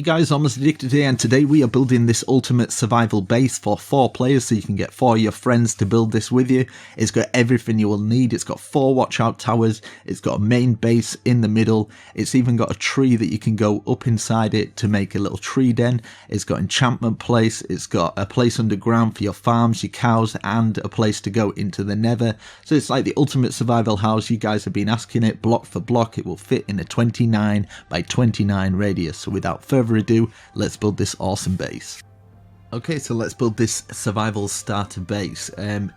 guys, Almost Addicted here, and today we are building this ultimate survival base for 4 players, so you can get 4 of your friends to build this with you. It's got everything you will need. It's got 4 watchout towers, it's got a main base in the middle, it's even got a tree that you can go up inside it to make a little tree den. It's got enchantment place, it's got a place underground for your farms, your cows, and a place to go into the nether. So it's like the ultimate survival house. You guys have been asking it, block for block. It will fit in a 29 by 29 radius. So without further ado, let's build this awesome base. Okay, so let's build this survival starter base.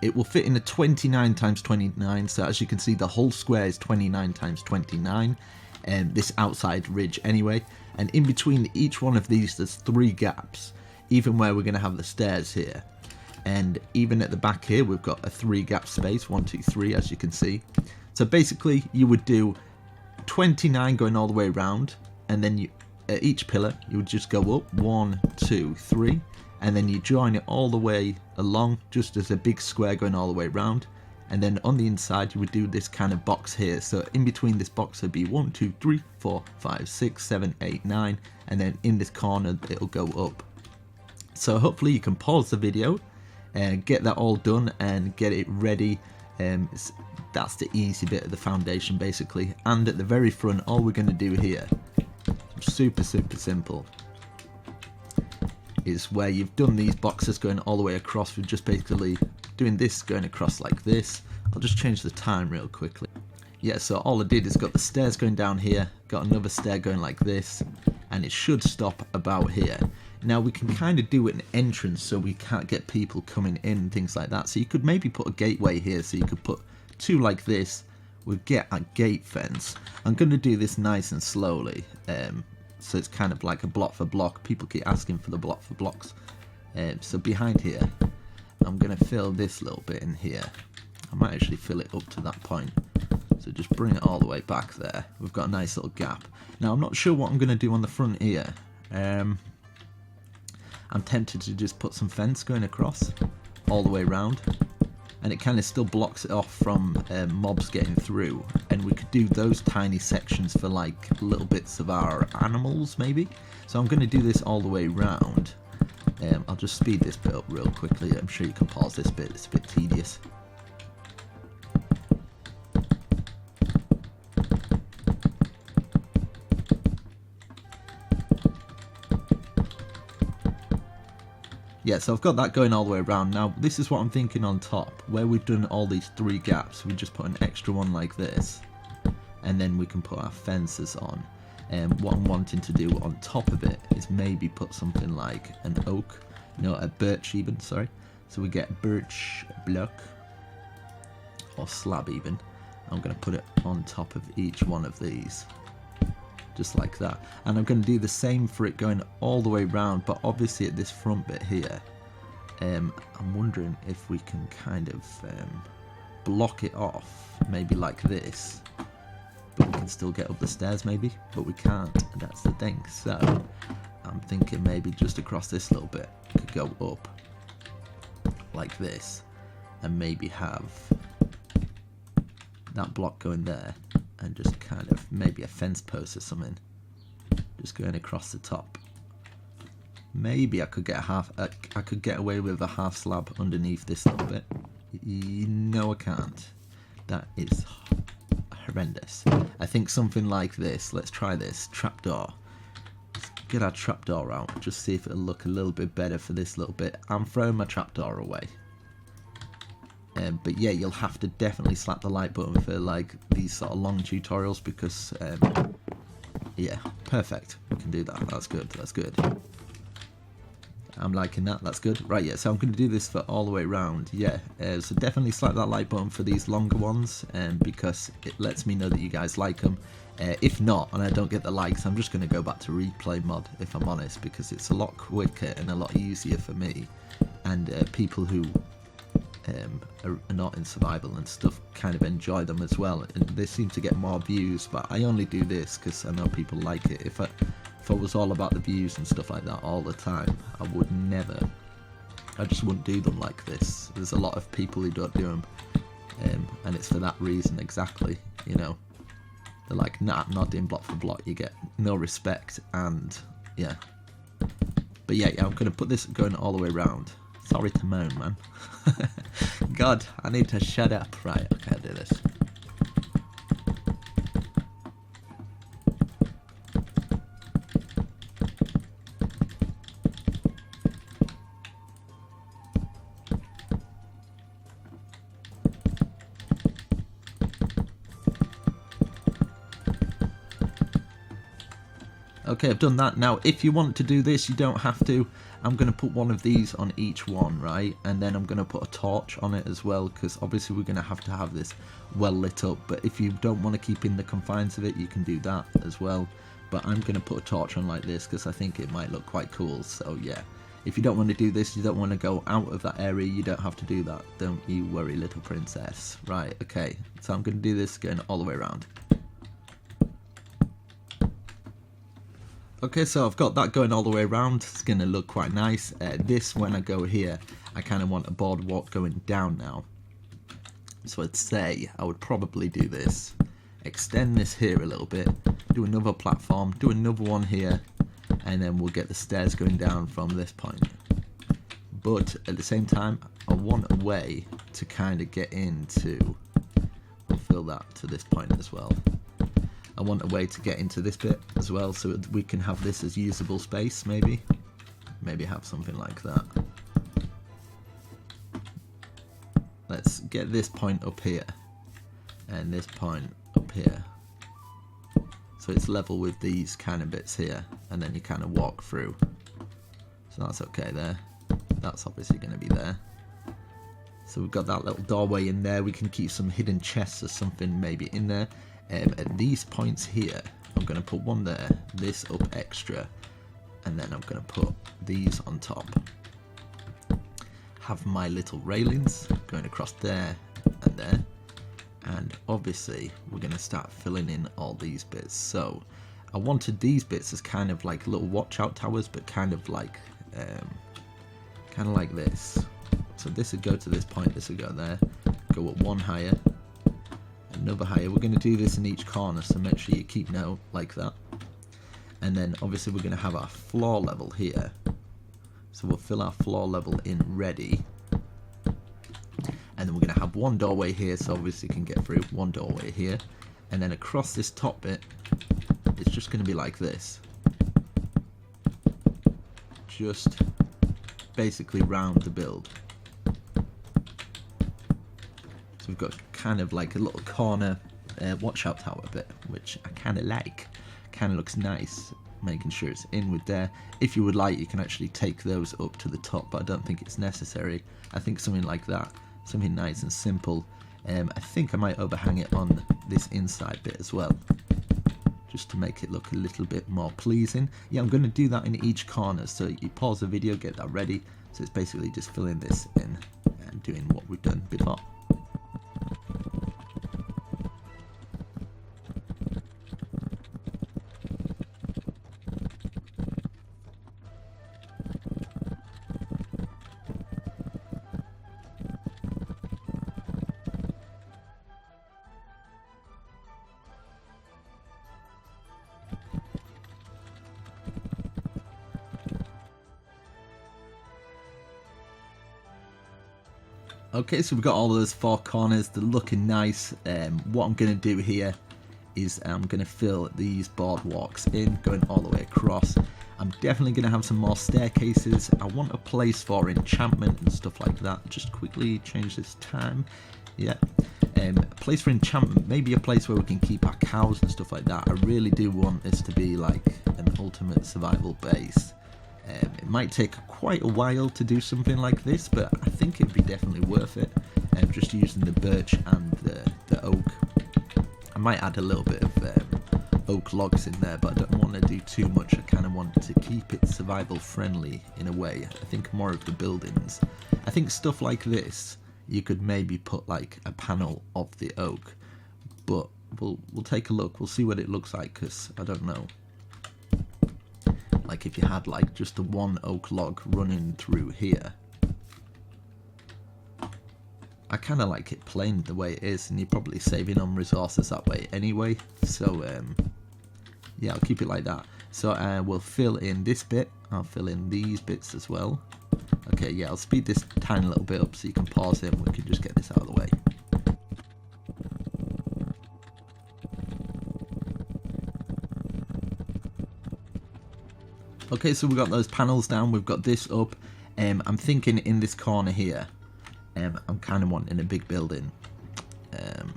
It will fit in a 29 times 29, so as you can see the whole square is 29 times 29, this outside ridge anyway, and in between each one of these there's 3 gaps, even where we're going to have the stairs here. And even at the back here we've got a 3 gap space, 1, 2, 3, as you can see. So basically you would do 29 going all the way around, and then you at each pillar you would just go up 1, 2, 3, and then you join it all the way along just as a big square going all the way around. And then on the inside you would do this kind of box here, so in between this box would be 1, 2, 3, 4, 5, 6, 7, 8, 9, and then in this corner it'll go up. So hopefully you can pause the video and get that all done and get it ready. That's the easy bit of the foundation basically. And at the very front, all we're going to do here, super simple, is where you've done these boxes going all the way across. We're just basically doing this going across like this. I'll just change the time real quickly. Yeah, so all I did is got the stairs going down here, got another stair going like this, and it should stop about here. Now we can kind of do an entrance so we can't get people coming in and things like that. So you could maybe put a gateway here, so you could put 2 like this. We'll get a gate fence. I'm going to do this nice and slowly, so it's kind of like a block for block. People keep asking for the block for blocks. So behind here, I'm going to fill this little bit in here. I might actually fill it up to that point. So just bring it all the way back there. We've got a nice little gap. Now I'm not sure what I'm going to do on the front here. I'm tempted to just put some fence going across all the way around, and it kind of still blocks it off from mobs getting through, and we could do those tiny sections for like little bits of our animals maybe. So I'm going to do this all the way around. I'll just speed this bit up real quickly. I'm sure you can pause this bit, it's a bit tedious. Yeah, so I've got that going all the way around. Now this is what I'm thinking on top, where we've done all these 3 gaps, we just put an extra one like this, and then we can put our fences on. And what I'm wanting to do on top of it is maybe put something like an oak, no, a birch even, sorry. So we get birch block, or slab even. I'm going to put it on top of each one of these, just like that. And I'm going to do the same for it going all the way around, but obviously at this front bit here, I'm wondering if we can kind of block it off, maybe like this, but we can still get up the stairs maybe, but we can't, and that's the thing. So I'm thinking maybe just across this little bit could go up like this, and maybe have that block going there, and just kind of maybe a fence post or something just going across the top. Maybe I could get I could get away with a half slab underneath this little bit. No, I can't. That is horrendous. I think something like this. Let's try this trapdoor. Let's get our trapdoor out, just see if it'll look a little bit better for this little bit. I'm throwing my trapdoor away. But yeah, you'll have to definitely slap the like button for like these sort of long tutorials, because yeah, perfect, we can do that. That's good, that's good. I'm liking that, that's good. Right, yeah, so I'm going to do this for all the way around. Yeah, so definitely slap that like button for these longer ones, because it lets me know that you guys like them. If not, and I don't get the likes, I'm just going to go back to replay mod, if I'm honest, because it's a lot quicker and a lot easier for me, and people who are not in survival and stuff kind of enjoy them as well, and they seem to get more views. But I only do this because I know people like it. If I was all about the views and stuff like that all the time, I would never, I just wouldn't do them like this. There's a lot of people who don't do them, and it's for that reason exactly, you know. They're like, nah, I'm not doing block for block. You get no respect, and yeah, But yeah, I'm going to put this going all the way around. Sorry to moan, man. God, I need to shut up. Right, okay, I'll do this. Okay, I've done that. Now, if you want to do this, you don't have to. I'm going to put one of these on each one, right? And then I'm going to put a torch on it as well, because obviously we're going to have this well lit up. But if you don't want to keep in the confines of it, you can do that as well. But I'm going to put a torch on like this, because I think it might look quite cool. So yeah, if you don't want to do this, you don't want to go out of that area, you don't have to do that. Don't you worry, little princess. Right, okay. So I'm going to do this going all the way around. Okay, so I've got that going all the way around. It's going to look quite nice. This, when I go here, I kind of want a boardwalk going down now. So I'd say I would probably do this. Extend this here a little bit. Do another platform. Do another one here. And then we'll get the stairs going down from this point. But at the same time, I want a way to kind of get into... We'll fill that to this point as well. I want a way to get into this bit as well, so we can have this as usable space, maybe. Maybe have something like that. Let's get this point up here, and this point up here. So it's level with these kind of bits here, and then you kind of walk through. So that's okay there. That's obviously going to be there. So we've got that little doorway in there. We can keep some hidden chests or something maybe in there. At these points here, I'm going to put one there, this up extra, and then I'm going to put these on top. Have my little railings going across there and there, and obviously we're going to start filling in all these bits. So I wanted these bits as kind of like little watchout towers, but kind of like this. So this would go to this point, this would go there, go up one higher. Another higher. We're going to do this in each corner, so make sure you keep note like that. And then obviously we're going to have our floor level here, so we'll fill our floor level in ready, and then we're going to have one doorway here, so obviously you can get through. One doorway here, and then across this top bit it's just going to be like this, just basically round the build. We've got kind of like a little corner watchout tower bit, which I kind of like. Kind of looks nice, making sure it's in with there. If you would like, you can actually take those up to the top, but I don't think it's necessary. I think something like that, something nice and simple. I think I might overhang it on this inside bit as well, just to make it look a little bit more pleasing. Yeah, I'm going to do that in each corner, so you pause the video, get that ready. So it's basically just filling this in and doing what we've done before. Okay, so we've got all those four corners, they're looking nice. What I'm going to do here is I'm going to fill these boardwalks in, going all the way across. I'm definitely going to have some more staircases. I want a place for enchantment and stuff like that. Just quickly change this time. Yeah. A place for enchantment, maybe a place where we can keep our cows and stuff like that. I really do want this to be like an ultimate survival base. It might take quite a while to do something like this, but I think it'd be definitely worth it. Just using the birch and the oak. I might add a little bit of oak logs in there, but I don't want to do too much. I kind of want to keep it survival friendly in a way. I think more of the buildings. I think stuff like this, you could maybe put like a panel of the oak, but we'll take a look. We'll see what it looks like, because I don't know. Like if you had like just the one oak log running through here. I kind of like it plain the way it is, and you're probably saving on resources that way anyway. So yeah, I'll keep it like that. So we'll fill in this bit I'll fill in these bits as well. Okay, yeah, I'll speed this tiny little bit up so you can pause it and we can just get this out of the way. Okay, so we've got those panels down, we've got this up. I'm thinking in this corner here, I'm kind of wanting a big building.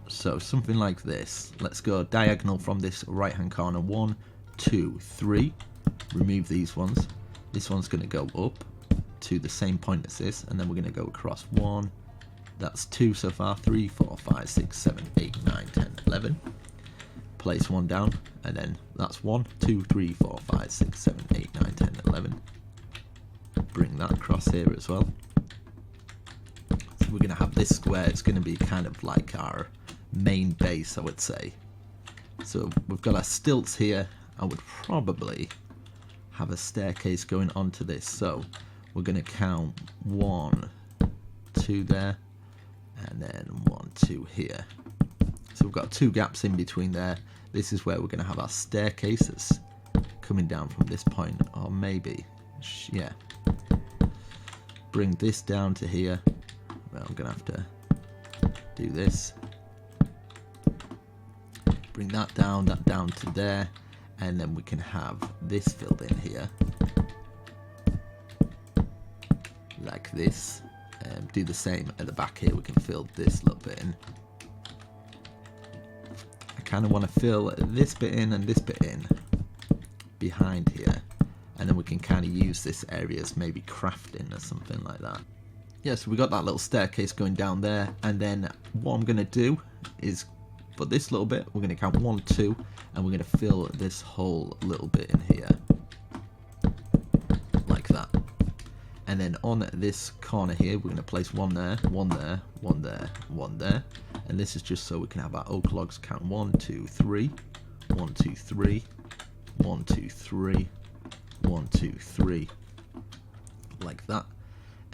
So something like this. Let's go diagonal from this right hand corner. 1, 2, 3. Remove these ones. This one's going to go up to the same point as this, and then we're going to go across 1. That's 2 so far. 3, 4, 5, 6, 7, 8, 9, 10, 11. Place one down, and then that's 1, 2, 3, 4, 5, 6, 7, 8, 9, 10, 11. Bring that across here as well. So we're going to have this square. It's going to be kind of like our main base, I would say. So we've got our stilts here. I would probably have a staircase going onto this. So we're going to count 1, 2 there, and then 1, 2 here. So we've got 2 gaps in between there. This is where we're going to have our staircases coming down from this point, or maybe, yeah. Bring this down to here. Well, I'm going to have to do this. Bring that down to there, and then we can have this filled in here, like this. Do the same at the back here. We can fill this little bit in. I kind of want to fill this bit in and this bit in behind here, and then we can kind of use this area as maybe crafting or something like that. Yeah, so we got that little staircase going down there, and then what I'm going to do is for this little bit, we're going to count 1, 2, and we're going to fill this whole little bit in here, like that. And then on this corner here, we're going to place 1 there, 1 there, 1 there, 1 there. And this is just so we can have our oak logs count 1, 2, 3, 1, 2, 3, 1, 2, 3, 1, 2, 3, like that.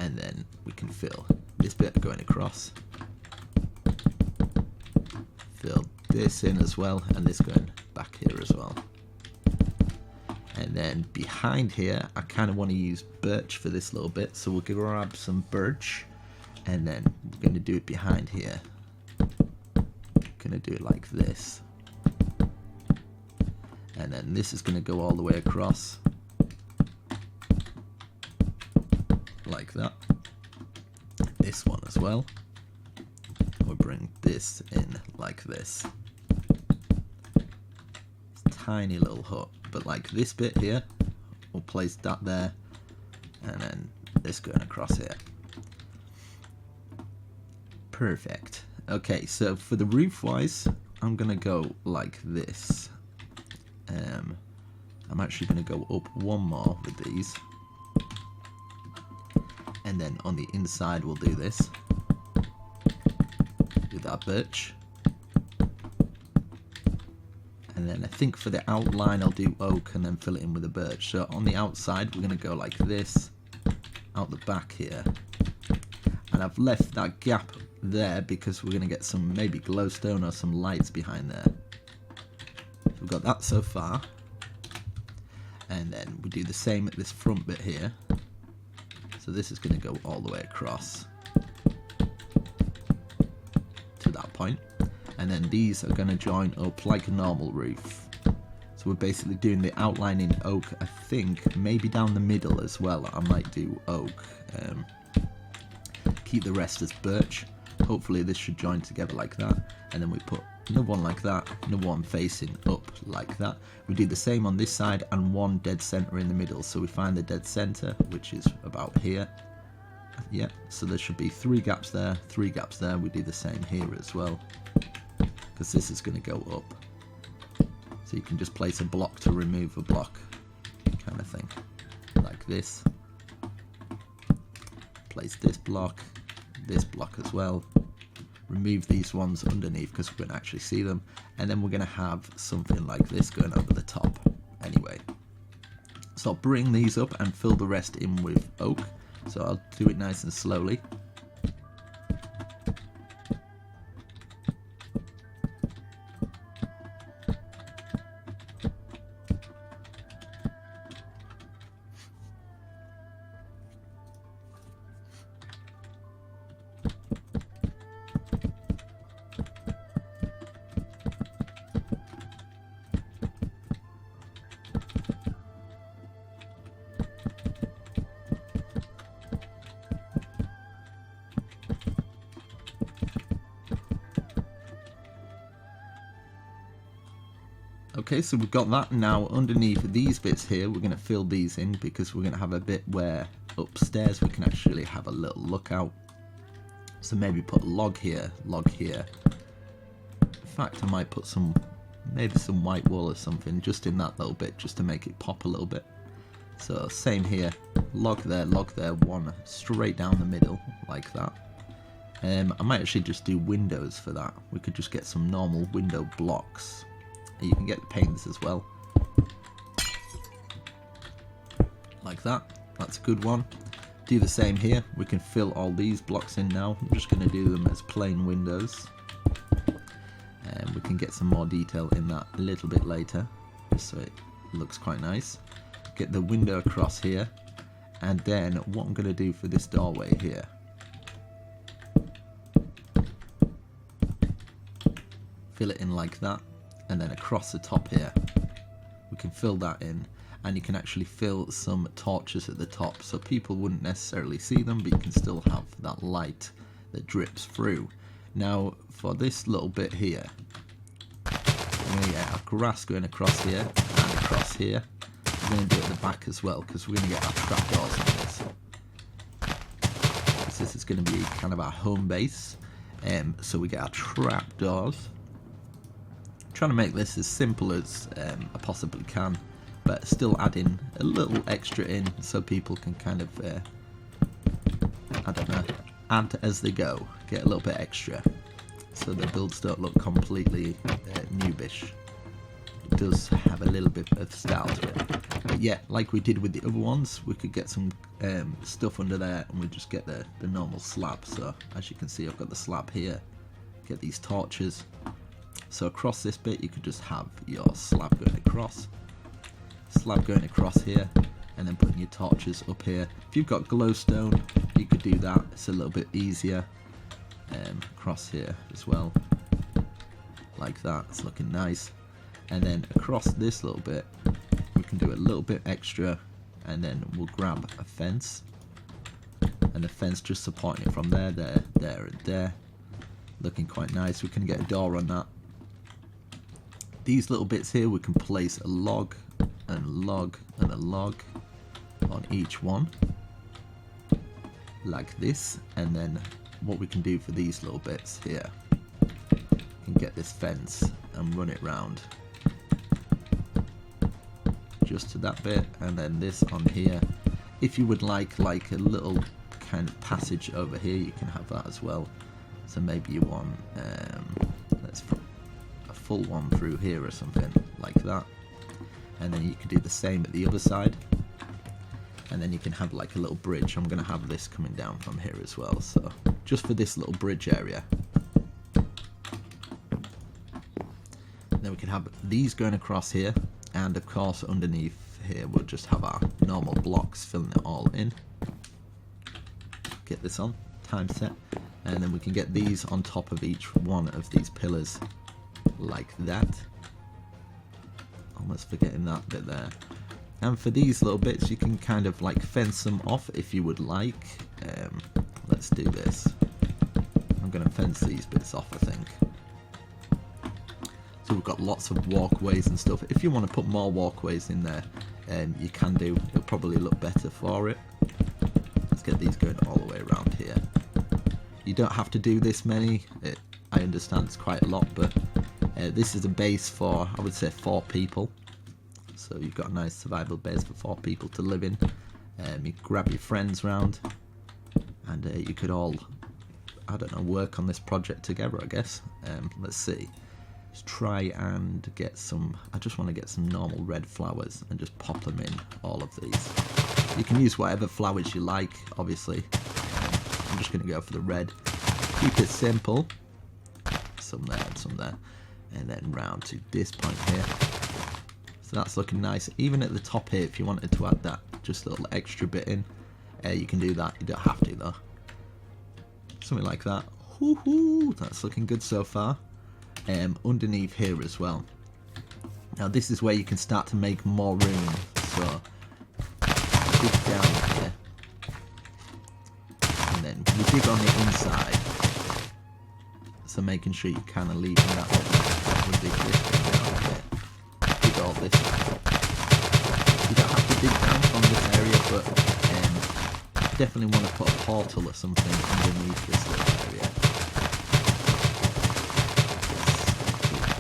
And then we can fill this bit going across. Fill this in as well, and this going back here as well. And then behind here, I kind of want to use birch for this little bit, so we'll grab some birch, and then we're going to do it behind here. Going to do it like this, and then this is going to go all the way across, like that. This one as well. We'll bring this in like this. Tiny little hut, but like this bit here, we'll place that there, and then this going across here. Perfect. Okay, so for the roof wise, I'm gonna go like this. I'm actually gonna go up 1 more with these, and then on the inside we'll do this with our birch. And then I think for the outline I'll do oak and then fill it in with a birch. So on the outside we're going to go like this, out the back here. And I've left that gap there because we're going to get some maybe glowstone or some lights behind there. So we've got that so far. And then we do the same at this front bit here. So this is going to go all the way across to that point. And then these are going to join up like a normal roof. So we're basically doing the outline in oak. I think maybe down the middle as well I might do oak. Keep the rest as birch. Hopefully this should join together like that. And then we put another one like that, another one facing up like that. We do the same on this side and 1 dead center in the middle. So we find the dead center, which is about here. Yeah, so there should be 3 gaps there, 3 gaps there. We do the same here as well, because this is going to go up. So you can just place a block to remove a block, kind of thing, like this. Place this block as well. Remove these ones underneath because we can actually see them. And then we're going to have something like this going over the top anyway. So I'll bring these up and fill the rest in with oak. So I'll do it nice and slowly. Okay, so we've got that. Now underneath these bits here, we're going to fill these in because we're going to have a bit where upstairs we can actually have a little lookout. So maybe put a log here, log here. In fact, I might put maybe some white wall or something just in that little bit, just to make it pop a little bit. So same here, log there, one straight down the middle like that. I might actually just do windows for that. We could just get some normal window blocks. You can get the panes as well. Like that. That's a good one. Do the same here. We can fill all these blocks in now. I'm just going to do them as plain windows. And we can get some more detail in that a little bit later, just so it looks quite nice. Get the window across here. And then what I'm going to do for this doorway here, fill it in like that. And then across the top here, we can fill that in, and you can actually fill some torches at the top, so people wouldn't necessarily see them, but you can still have that light that drips through. Now, for this little bit here, we're going to get our grass going across here and across here. We're going to do it at the back as well, because we're going to get our trapdoors on this. So this is going to be kind of our home base, so we get our trapdoors. Trying to make this as simple as I possibly can, but still adding a little extra in so people can kind of, I don't know, add as they go, get a little bit extra, so the builds don't look completely noobish. It does have a little bit of style to it. But yeah, like we did with the other ones, we could get some stuff under there, and we just get the normal slab. So as you can see, I've got the slab here, get these torches. So across this bit you could just have your slab going across here, and then putting your torches up here. If you've got glowstone, you could do that, it's a little bit easier. Across here as well, like that, it's looking nice. And then across this little bit, we can do a little bit extra, and then we'll grab a fence, and the fence just supporting it from there, and there. Looking quite nice. We can get a door on that. These little bits here, we can place a log and a log and a log on each one, like this. And then what we can do for these little bits here, we can get this fence and run it round just to that bit, and then this on here. If you would like a little kind of passage over here, you can have that as well. So maybe you want let's put a full one through here or something like that, and then you can do the same at the other side, and then you can have like a little bridge. I'm going to have this coming down from here as well, so just for this little bridge area. Then we can have these going across here, and of course underneath here we'll just have our normal blocks filling it all in. Get this on, time set. And then we can get these on top of each one of these pillars, like that. Almost forgetting that bit there. And for these little bits, you can kind of like fence them off if you would like. Let's do this. I'm going to fence these bits off, I think. So we've got lots of walkways and stuff. If you want to put more walkways in there, you can do. It'll probably look better for it. Let's get these going all the way around here. You don't have to do this many. I understand it's quite a lot, but this is a base for, I would say, 4 people. So you've got a nice survival base for 4 people to live in. You grab your friends round, and you could all, I don't know, work on this project together, I guess. Let's see. Let's try and get some, I just want to get some normal red flowers and just pop them in all of these. You can use whatever flowers you like, obviously. I'm just going to go for the red. Keep it simple. Some there and some there. And then round to this point here. So that's looking nice. Even at the top here, if you wanted to add that just a little extra bit in, you can do that. You don't have to though. Something like that. Woohoo! That's looking good so far. Underneath here as well. Now this is where you can start to make more room. So dig down here. And then you dig on the inside. So making sure you kind of leave that with the down here. definitely want to put a portal or something underneath this little area.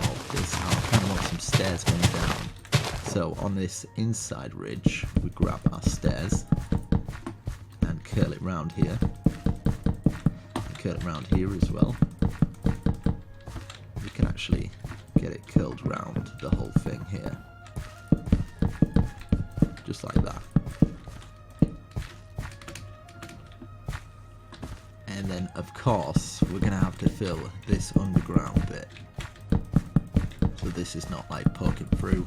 Let's this out. I kind of want some stairs going down. So on this inside ridge, we grab our stairs and curl it round here. And curl it round here as well. We can actually get it curled round the whole thing here. Just like that. And then of course we're going to have to fill this underground bit. So this is not like poking through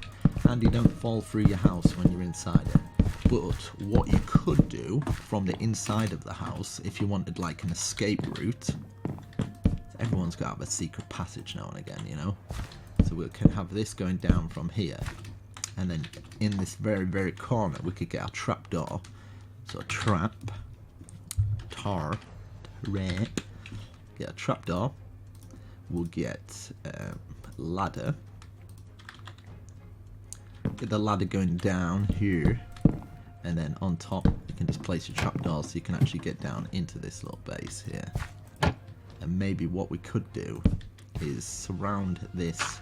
and you don't fall through your house when you're inside it. But what you could do from the inside of the house, if you wanted like an escape route, everyone's got to have a secret passage now and again, you know. So we can have this going down from here, and then in this very corner we could get our trapdoor. So get a trapdoor. We'll get ladder. Get the ladder going down here, and then on top you can just place your trapdoor so you can actually get down into this little base here. And maybe what we could do is surround this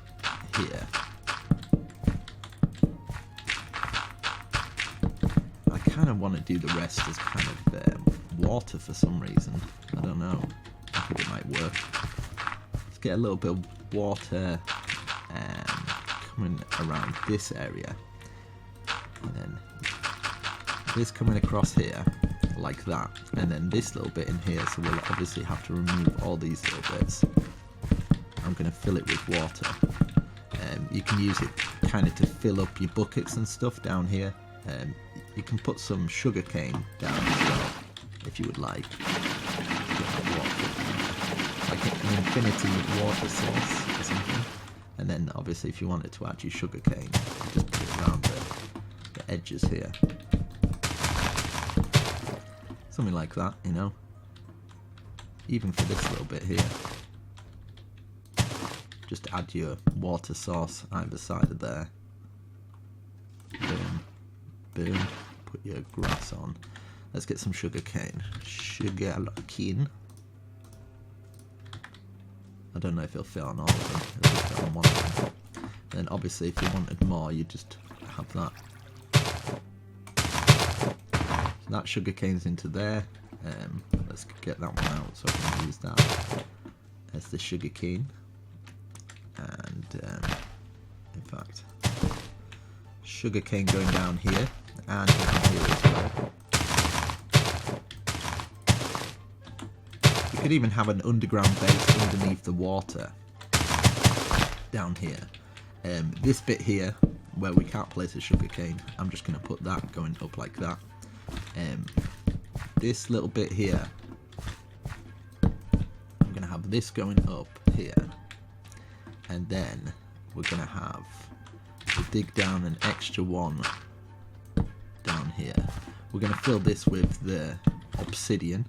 here. I kind of want to do the rest as kind of water for some reason. I don't know. I think it might work. Let's get a little bit of water coming around this area. And then this coming across here like that. And then this little bit in here. So we'll obviously have to remove all these little bits. I'm going to fill it with water. You can use it kind of to fill up your buckets and stuff down here. You can put some sugar cane down as well, if you would like. Like an infinity water source or something. And then obviously if you wanted to add your sugar cane, you just put it around the edges here. Something like that, you know. Even for this little bit here. Just add your water source either side of there. Boom. Boom. Put your grass on. Let's get some sugar cane. Sugar cane. I don't know if it'll fit on all of them. It'll just fit on one of them. Then obviously if you wanted more, you just have that. So that sugar cane's into there. Let's get that one out so I can use that as the sugar cane. And in fact, sugar cane going down here and down here as well. You could even have an underground base underneath the water down here. This bit here where we can't place a sugar cane, I'm just going to put that going up like that. This little bit here, I'm going to have this going up here. And then we're going to dig down an extra one down here. We're going to fill this with the obsidian.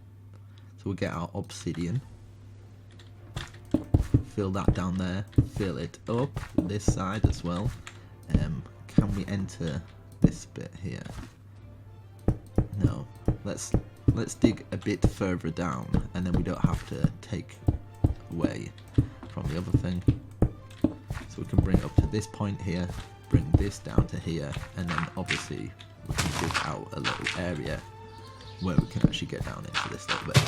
So we'll get our obsidian. Fill that down there. Fill it up this side as well. Can we enter this bit here? No. Let's dig a bit further down, and then we don't have to take away from the other thing. So we can bring it up to this point here, bring this down to here, and then obviously we can dig out a little area where we can actually get down into this little bit.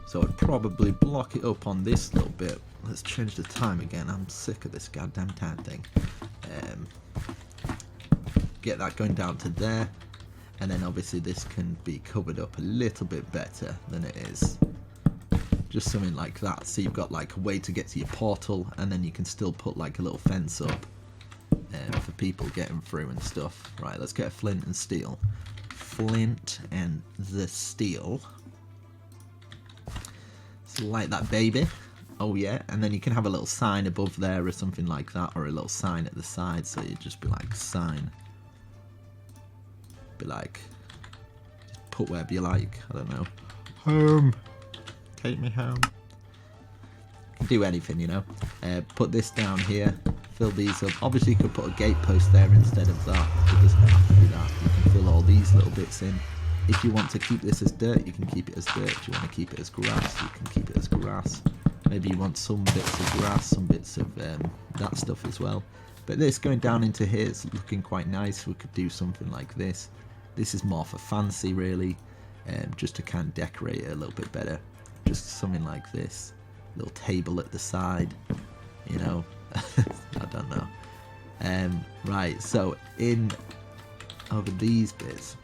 So I'd probably block it up on this little bit. Let's change the time again. I'm sick of this goddamn time thing. Get that going down to there, and then obviously this can be covered up a little bit better than it is. Just something like that, so you've got like a way to get to your portal, and then you can still put like a little fence up for people getting through and stuff. Right, let's get a flint and steel. Flint and the steel. So light that baby. Oh yeah, and then you can have a little sign above there or something like that, or a little sign at the side, so you'd just be like sign. Be like, just put wherever you like, I don't know. Home. Take me home. Do anything, you know. Put this down here. Fill these up. Obviously, you could put a gate post there instead of that. It doesn't have to be that. You can fill all these little bits in. if you want to keep this as dirt, you can keep it as dirt. If you want to keep it as grass, you can keep it as grass. Maybe you want some bits of grass, some bits of that stuff as well. But this going down into here is looking quite nice. We could do something like this. This is more for fancy really, just to kind of decorate it a little bit better. Just something like this. Little table at the side, you know. I don't know. Right, so in over these bits,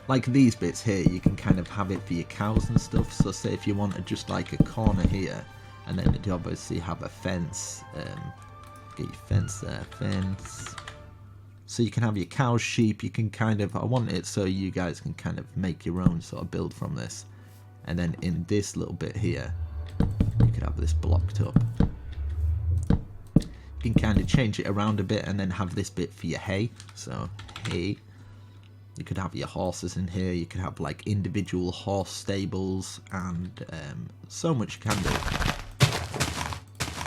like these bits here, you can kind of have it for your cows and stuff. So say if you wanted just like a corner here, and then you obviously have a fence, get your fence there, fence. So you can have your cows, sheep, you can kind of, I want it so you guys can kind of make your own sort of build from this. And then in this little bit here, you could have this blocked up. You can kind of change it around a bit and then have this bit for your hay. So hay. You could have your horses in here. You could have like individual horse stables and so much you can do.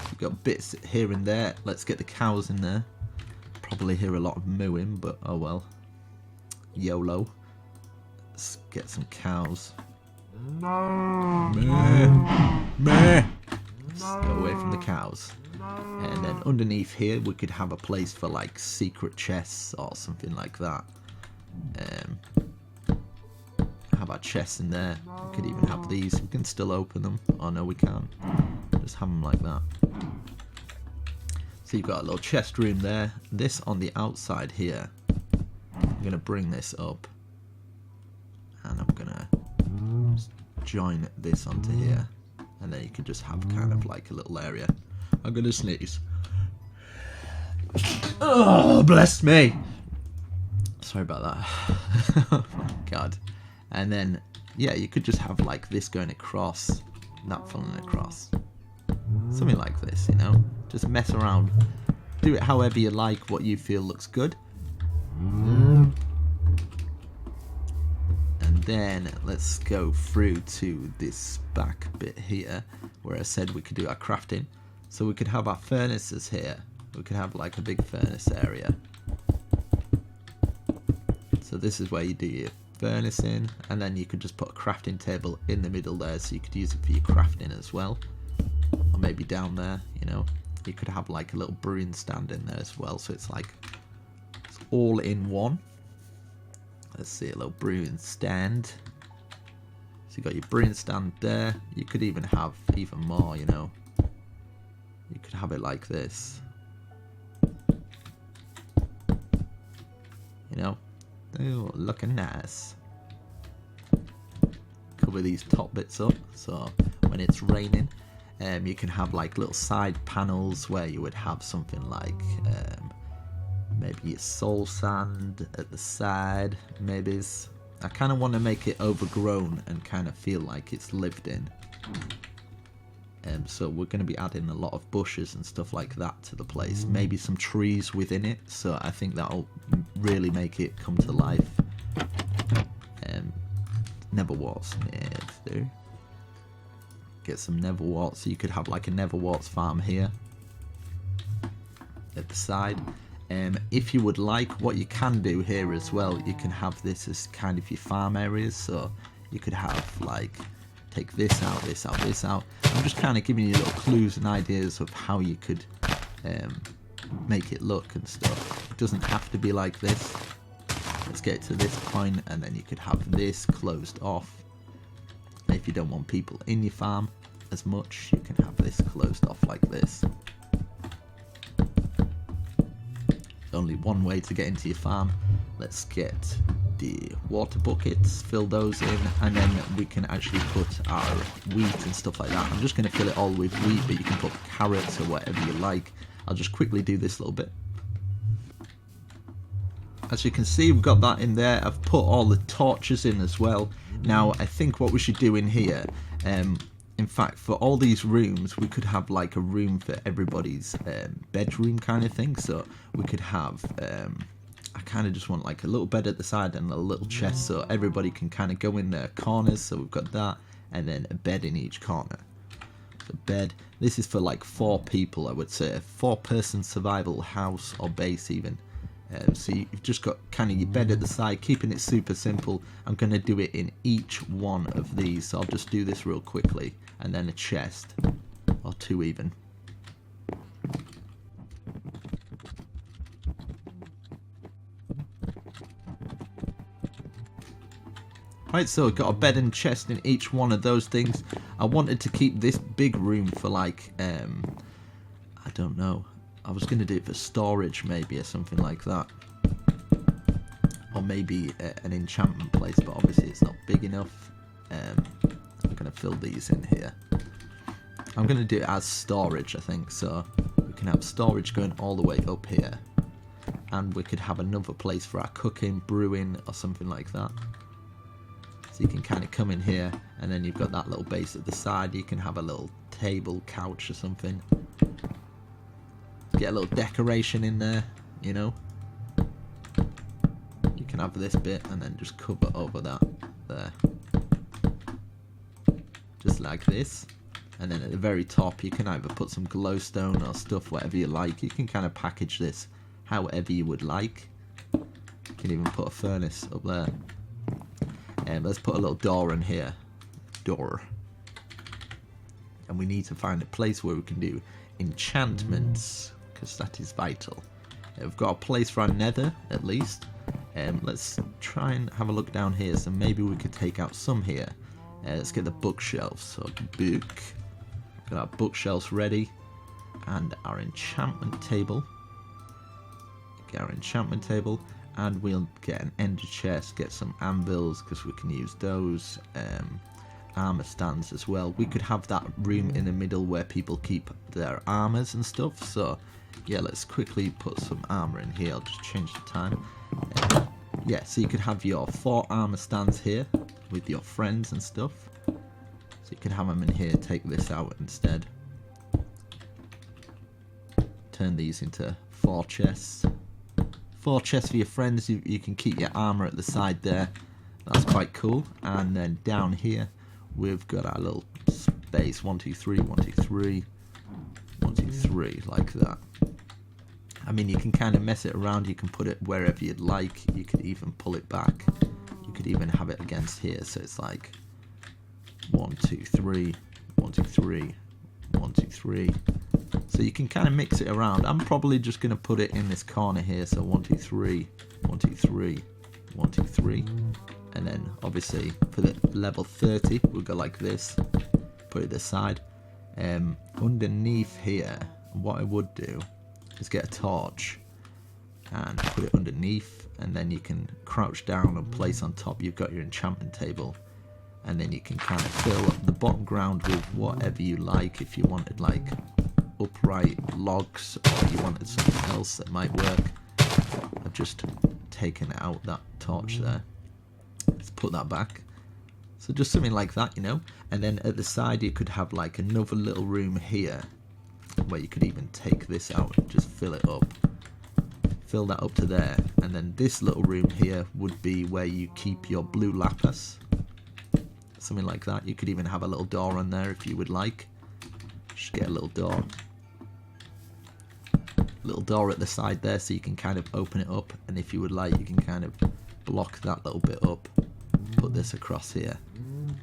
You've got bits here and there. Let's get the cows in there. Probably hear a lot of mooing, but oh well. YOLO. Let's get some cows. No. Meh. Meh. Let's go away from the cows. And then underneath here we could have a place for like secret chests or something like that. Have our chests in there. We could even have these. We can still open them. Oh no, we can't. Just have them like that. So you've got a little chest room there. This on the outside here. I'm going to bring this up. And I'm going to join this onto here. And then you can just have kind of like a little area. I'm going to sneeze. Oh, bless me. Sorry about that. Oh my God. And then, yeah, you could just have like this going across, that falling across. Something like this, you know. Just mess around. Do it however you like, what you feel looks good. And then let's go through to this back bit here where I said we could do our crafting. So we could have our furnaces here. We could have like a big furnace area. So this is where you do your furnace in, and then you could just put a crafting table in the middle there so you could use it for your crafting as well. Or maybe down there, you know. You could have like a little brewing stand in there as well, so it's like it's all in one. Let's see, a little brewing stand. So you got your brewing stand there. You could even have even more, you know. You could have it like this. You know. Oh, looking nice. Cover these top bits up so when it's raining, you can have like little side panels where you would have something like maybe a soul sand at the side. Maybe I kind of want to make it overgrown and kind of feel like it's lived in. So we're going to be adding a lot of bushes and stuff like that to the place. Maybe some trees within it. So I think that'll really make it come to life. Neverwarts. Nether. Get some neverwarts. So you could have like a neverwarts farm here at the side. If you would like, what you can do here as well, you can have this as kind of your farm areas. So you could have like, take this out, this out, this out. I'm just kind of giving you little clues and ideas of how you could make it look and stuff. It doesn't have to be like this. Let's get to this point, and then you could have this closed off. If you don't want people in your farm as much, you can have this closed off like this. Only one way to get into your farm. Let's get the water buckets, fill those in, and then we can actually put our wheat and stuff like that. I'm just going to fill it all with wheat, but you can put carrots or whatever you like. I'll just quickly do this little bit. As you can see, we've got that in there. I've put all the torches in as well. Now, I think what we should do in here, in fact, for all these rooms, we could have like a room for everybody's bedroom kind of thing. So we could have, I kind of just want like a little bed at the side and a little chest so everybody can kind of go in their corners. So we've got that, and then a bed in each corner. So bed, this is for like 4 people, I would say. A 4-person survival house or base even. So you've just got kind of your bed at the side, keeping it super simple. I'm going to do it in each one of these, so I'll just do this real quickly, and then a chest, or two even. Right, so I've got a bed and chest in each one of those things. I wanted to keep this big room for like, I don't know. I was going to do it for storage maybe or something like that. Or maybe an enchantment place, but obviously it's not big enough. I'm going to fill these in here. I'm going to do it as storage, I think. So we can have storage going all the way up here. And we could have another place for our cooking, brewing, or something like that. So you can kind of come in here, and then you've got that little base at the side. You can have a little table, couch or something. Get a little decoration in there, you know. You can have this bit and then just cover over that there. Just like this. And then at the very top you can either put some glowstone or stuff, whatever you like. You can kind of package this however you would like. You can even put a furnace up there. And let's put a little door in here. Door. And we need to find a place where we can do enchantments, because that is vital. We've got a place for our nether, at least. Let's try and have a look down here. So maybe we could take out some here. Let's get the bookshelves. So book. Got our bookshelves ready. And our enchantment table. Get our enchantment table. And we'll get an ender chest, get some anvils, because we can use those. Armor stands as well. We could have that room in the middle where people keep their armors and stuff. So yeah, let's quickly put some armor in here. I'll just change the time. Yeah, so you could have your 4 armor stands here with your friends and stuff. So you can have them in here. Take this out instead. Turn these into 4 chests. 4 chests for your friends. You can keep your armor at the side there. That's quite cool. And then down here we've got our little space. 1, 2, 3, 1, 2, 3, 1, 2, 3, like that. I mean, you can kind of mess it around. You can put it wherever you'd like. You could even pull it back. You could even have it against here. So it's like 1, 2, 3, 1, 2, 3, 1, 2, 3. So you can kind of mix it around. I'm probably just going to put it in this corner here. So 1, 2, 3, 1, 2, 3, 1, 2, 3. And then obviously for the level 30, we'll go like this. Put it this side. Underneath here, what I would do is get a torch and put it underneath. And then you can crouch down and place on top. You've got your enchantment table. And then you can kind of fill the bottom ground with whatever you like. If you wanted like upright logs, or you wanted something else that might work. I've just taken out that torch there. Let's put that back. So just something like that, you know. And then at the side you could have like another little room here where you could even take this out and just fill it up. Fill that up to there. And then this little room here would be where you keep your blue lapis. Something like that. You could even have a little door on there if you would like. Just get a little door. Little door at the side there, so you can kind of open it up, and if you would like, you can kind of block that little bit up. Put this across here.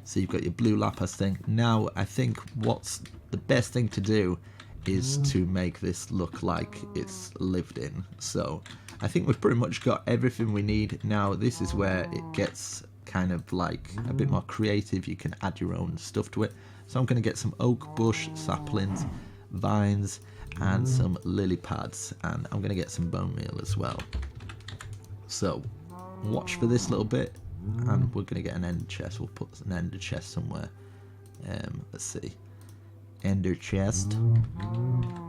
So you've got your blue lapis thing. Now, I think what's the best thing to do is to make this look like it's lived in. So I think we've pretty much got everything we need. Now, this is where it gets kind of like a bit more creative. You can add your own stuff to it. So I'm going to get some oak bush saplings, vines, and some lily pads, and I'm going to get some bone meal as well. So watch for this little bit, and we're going to get an ender chest. We'll put an ender chest somewhere. Let's see, ender chest.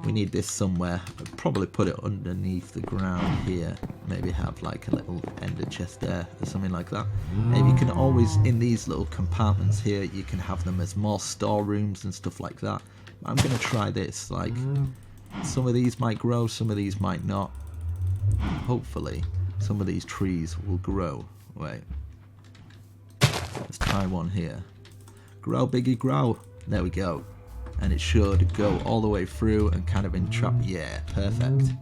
We need this somewhere. I'll probably put it underneath the ground here. Maybe have like a little ender chest there or something like that. And you can always, in these little compartments here, you can have them as more storerooms and stuff like that. I'm going to try this. Like, some of these might grow, some of these might not. Hopefully some of these trees will grow. Wait, let's try one here. Grow, biggie, grow. There we go. And it should go all the way through and kind of entrap. Yeah, perfect.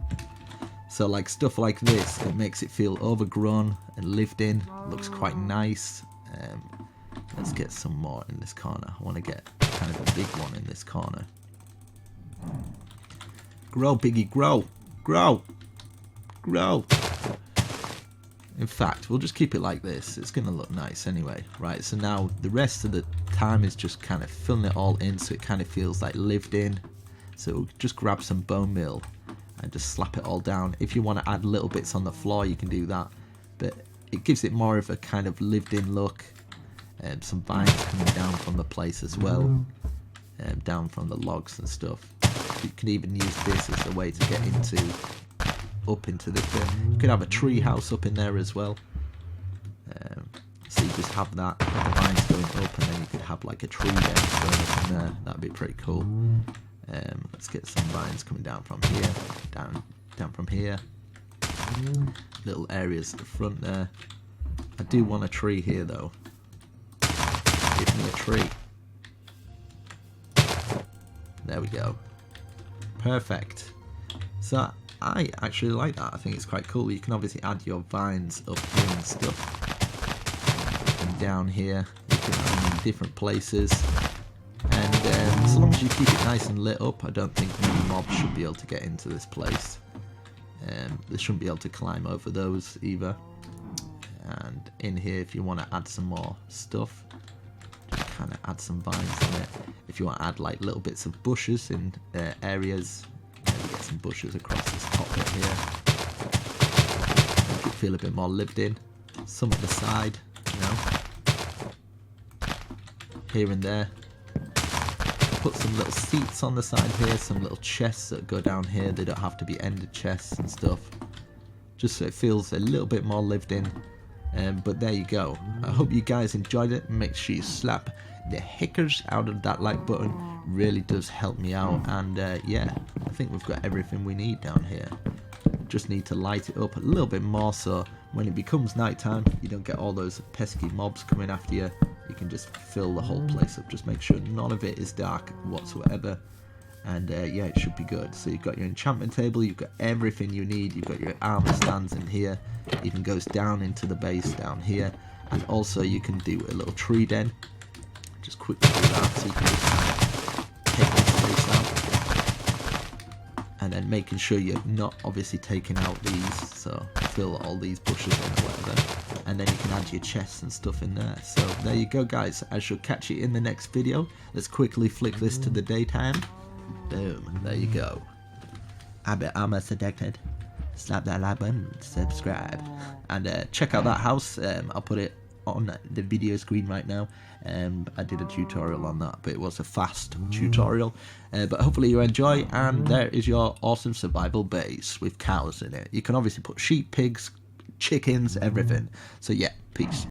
So like stuff like this, it makes it feel overgrown and lived in. Looks quite nice. Let's get some more in this corner. I want to get kind of a big one in this corner. Grow, piggy, grow, grow, grow. In fact, we'll just keep it like this. It's going to look nice anyway. Right, so now the rest of the time is just kind of filling it all in so it kind of feels like lived in. So we'll just grab some bone meal and just slap it all down. If you want to add little bits on the floor, you can do that. But it gives it more of a kind of lived in look. Some vines coming down from the place as well. Down from the logs and stuff. You can even use this as a way to get up into this bit. You could have a tree house up in there as well. So you just have that, the vines going up, and then you could have like a tree bench going up in there. That'd be pretty cool. Let's get some vines coming down from here, down from here. Little areas at the front there. I do want a tree here though. Give me a tree. There we go. Perfect. So I actually like that. I think it's quite cool. You can obviously add your vines up here and stuff. And down here, you can add them in different places. And as long as you keep it nice and lit up, I don't think many mobs should be able to get into this place. They shouldn't be able to climb over those either. And in here, if you want to add some more stuff, just kind of add some vines on it. If you want to add like little bits of bushes in areas, maybe get some bushes across this top bit here. Make it feel a bit more lived in. Some at the side, you know, here and there. Put some little seats on the side here, some little chests that go down here. They don't have to be ended chests and stuff, just so it feels a little bit more lived in. But there you go. I hope you guys enjoyed it. Make sure you slap the heckers out of that like button. Really does help me out. And yeah, I think we've got everything we need down here. Just need to light it up a little bit more so when it becomes nighttime, you don't get all those pesky mobs coming after you. You can just fill the whole place up. Just make sure none of it is dark whatsoever. And yeah, it should be good. So you've got your enchantment table, you've got everything you need. You've got your armor stands in here. It even goes down into the base down here. And also you can do a little tree den. Just quickly do that so you can just kind of take this space out. And then making sure you're not obviously taking out these, so fill all these bushes in or whatever. And then you can add your chests and stuff in there. So there you go guys, I shall catch you in the next video. Let's quickly flick this to the daytime. Boom, there you go. Abbott armor selected. Slap that like button, subscribe. And check out that house, I'll put it on the video screen right now. I did a tutorial on that, but it was a fast tutorial. But hopefully you enjoy, and there is your awesome survival base with cows in it. You can obviously put sheep, pigs, chickens, everything. So yeah, peace.